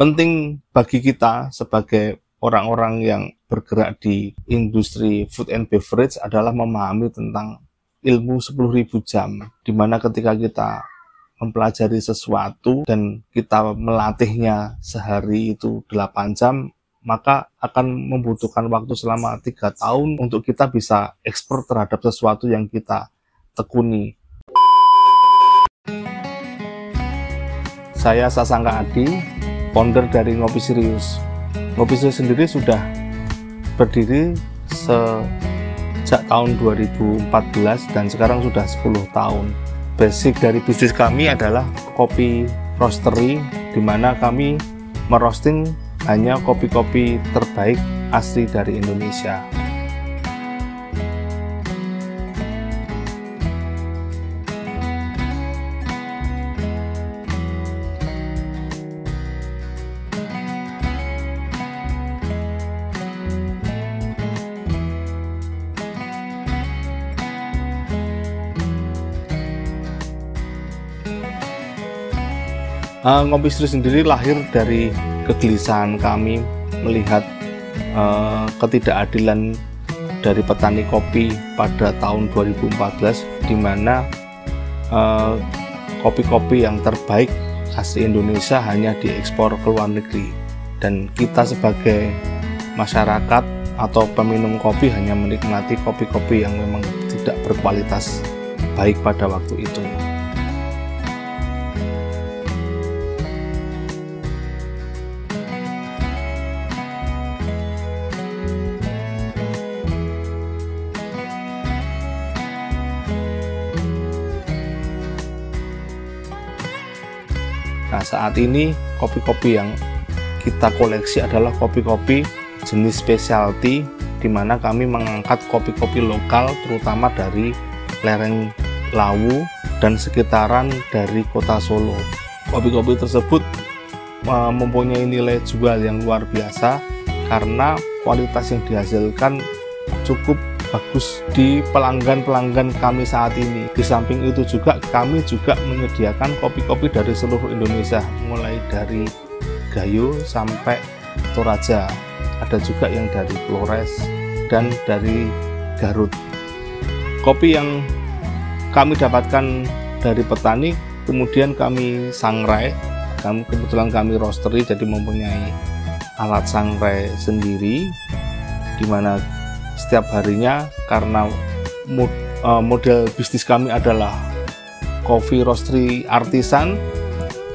penting bagi kita sebagai orang-orang yang bergerak di industri food and beverage adalah memahami tentang ilmu 10.000 jam, dimana ketika kita mempelajari sesuatu dan kita melatihnya sehari itu 8 jam, maka akan membutuhkan waktu selama 3 tahun untuk kita bisa expert terhadap sesuatu yang kita tekuni. Saya Sasangka Adi, founder dari Ngopi Serius. Ngopi Serius sendiri sudah berdiri sejak tahun 2014 dan sekarang sudah 10 tahun. Basic dari bisnis kami adalah kopi roastery, di mana kami merosting hanya kopi-kopi terbaik asli dari Indonesia. Ngopi Serius sendiri lahir dari kegelisahan kami melihat ketidakadilan dari petani kopi pada tahun 2014, di mana kopi-kopi yang terbaik asli Indonesia hanya diekspor ke luar negeri, dan kita sebagai masyarakat atau peminum kopi hanya menikmati kopi-kopi yang memang tidak berkualitas baik pada waktu itu. Nah, saat ini kopi-kopi yang kita koleksi adalah kopi-kopi jenis specialty, di mana kami mengangkat kopi-kopi lokal terutama dari lereng Lawu dan sekitaran dari kota Solo. Kopi-kopi tersebut mempunyai nilai jual yang luar biasa karena kualitas yang dihasilkan cukup bagus di pelanggan-pelanggan kami saat ini. Di samping itu juga kami juga menyediakan kopi-kopi dari seluruh Indonesia, mulai dari Gayo sampai Toraja. Ada juga yang dari Flores dan dari Garut. Kopi yang kami dapatkan dari petani kemudian kami sangrai. Kebetulan kami roastery, jadi mempunyai alat sangrai sendiri, di mana setiap harinya, karena model bisnis kami adalah coffee roastery artisan,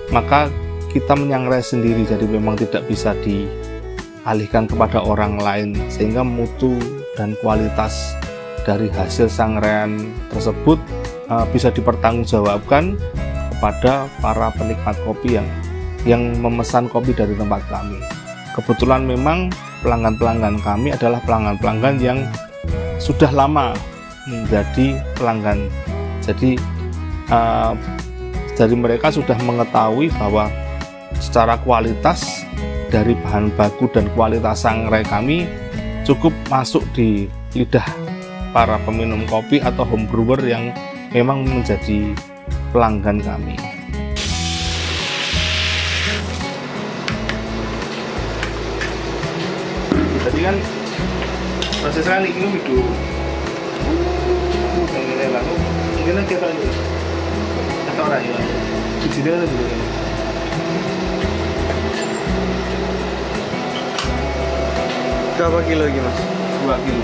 maka kita menyangrai sendiri, jadi memang tidak bisa dialihkan kepada orang lain, sehingga mutu dan kualitas dari hasil sangraian tersebut bisa dipertanggungjawabkan kepada para penikmat kopi yang memesan kopi dari tempat kami. Kebetulan memang pelanggan-pelanggan kami adalah pelanggan-pelanggan yang sudah lama menjadi pelanggan. Jadi dari mereka sudah mengetahui bahwa secara kualitas dari bahan baku dan kualitas sangrai kami cukup masuk di lidah para peminum kopi atau home brewer yang memang menjadi pelanggan kami. Jadi kan prosesnya ini hidup ini lalu mungkin kita ini atau orang ya di sini ada dulu ini. Berapa kilo lagi mas? 2 kilo.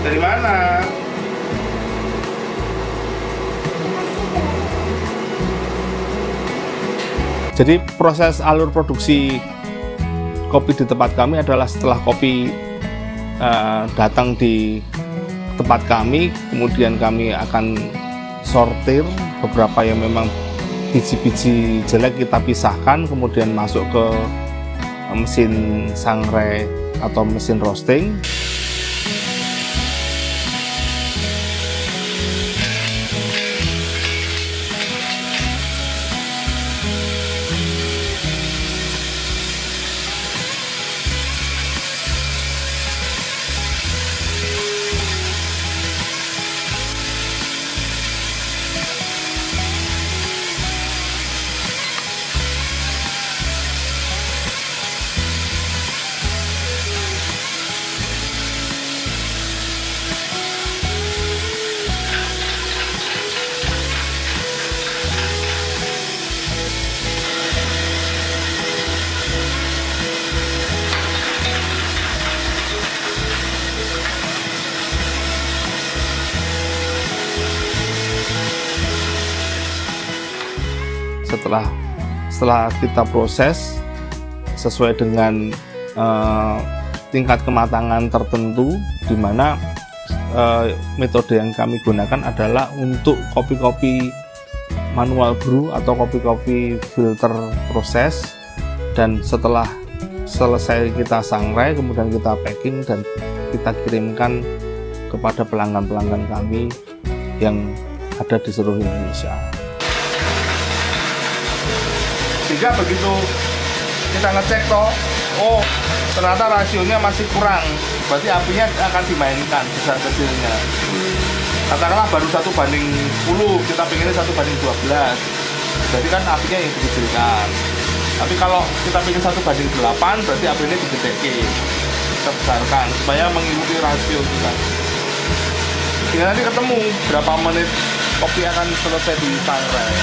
Dari mana? Jadi proses alur produksi kopi di tempat kami adalah setelah kopi datang di tempat kami, kemudian kami akan sortir beberapa yang memang biji-biji jelek kita pisahkan, kemudian masuk ke mesin sangrai atau mesin roasting. setelah kita proses sesuai dengan tingkat kematangan tertentu, di mana metode yang kami gunakan adalah untuk kopi-kopi manual brew atau kopi-kopi filter proses. Dan setelah selesai kita sangrai, kemudian kita packing dan kita kirimkan kepada pelanggan-pelanggan kami yang ada di seluruh Indonesia. Sehingga begitu kita ngecek oh ternyata rasionya masih kurang, berarti apinya akan dimainkan besar kecilnya. Katakanlah baru 1:10, kita pengennya 1:12, berarti kan apinya yang dikecilkan. Tapi kalau kita pengen 1:8, berarti apinya digedekin, kita besarkan supaya mengikuti rasio kita. Tinggal nanti ketemu berapa menit kopi akan selesai di sangrai.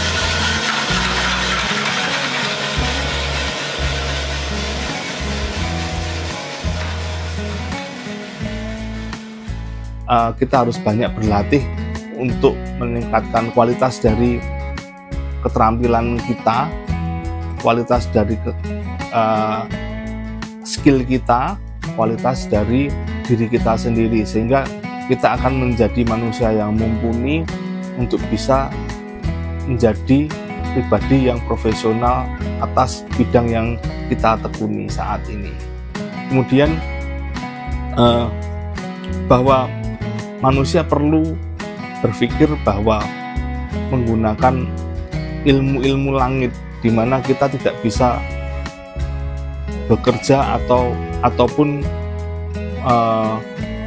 Kita harus banyak berlatih untuk meningkatkan kualitas dari keterampilan kita, kualitas dari skill kita, kualitas dari diri kita sendiri, sehingga kita akan menjadi manusia yang mumpuni untuk bisa menjadi pribadi yang profesional atas bidang yang kita tekuni saat ini. Kemudian bahwa manusia perlu berpikir bahwa menggunakan ilmu-ilmu langit, di mana kita tidak bisa bekerja ataupun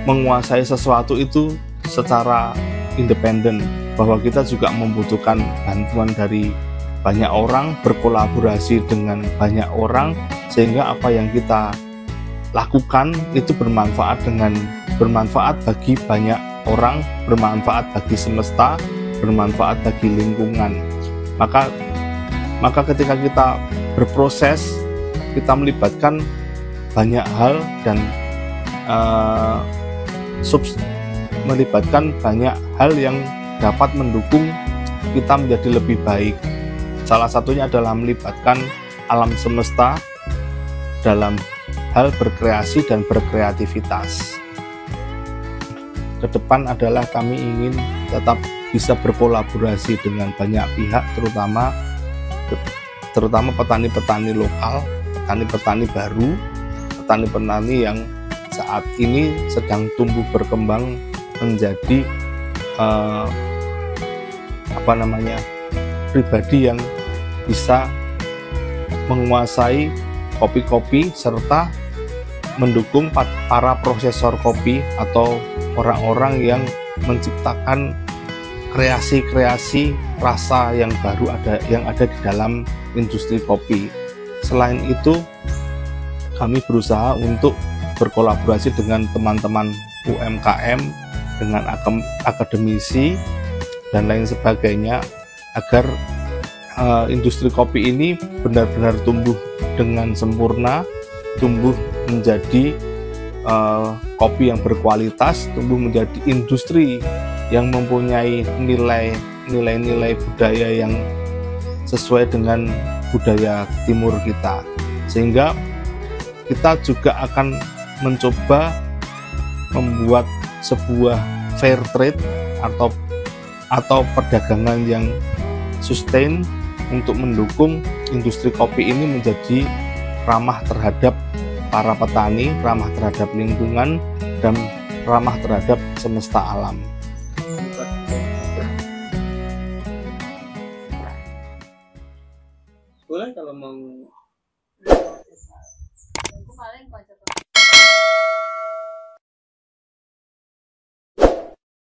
menguasai sesuatu itu secara independen, bahwa kita juga membutuhkan bantuan dari banyak orang, berkolaborasi dengan banyak orang, sehingga apa yang kita lakukan itu bermanfaat bagi banyak orang, bermanfaat bagi semesta, bermanfaat bagi lingkungan. Maka ketika kita berproses, kita melibatkan banyak hal dan melibatkan banyak hal yang dapat mendukung kita menjadi lebih baik. Salah satunya adalah melibatkan alam semesta dalam hal berkreasi dan berkreativitas. Kedepan adalah kami ingin tetap bisa berkolaborasi dengan banyak pihak, terutama petani-petani lokal, petani-petani baru, petani-petani yang saat ini sedang tumbuh berkembang menjadi pribadi yang bisa menguasai kopi-kopi serta mendukung para prosesor kopi atau orang-orang yang menciptakan kreasi-kreasi rasa yang baru yang ada di dalam industri kopi. Selain itu, kami berusaha untuk berkolaborasi dengan teman-teman UMKM, dengan akademisi dan lain sebagainya, agar industri kopi ini benar-benar tumbuh dengan sempurna, tumbuh menjadi kopi yang berkualitas, tumbuh menjadi industri yang mempunyai nilai-nilai budaya yang sesuai dengan budaya timur kita, sehingga kita juga akan mencoba membuat sebuah fair trade atau perdagangan yang sustain untuk mendukung industri kopi ini menjadi ramah terhadap para petani, ramah terhadap lingkungan, dan ramah terhadap semesta alam. Boleh kalau mau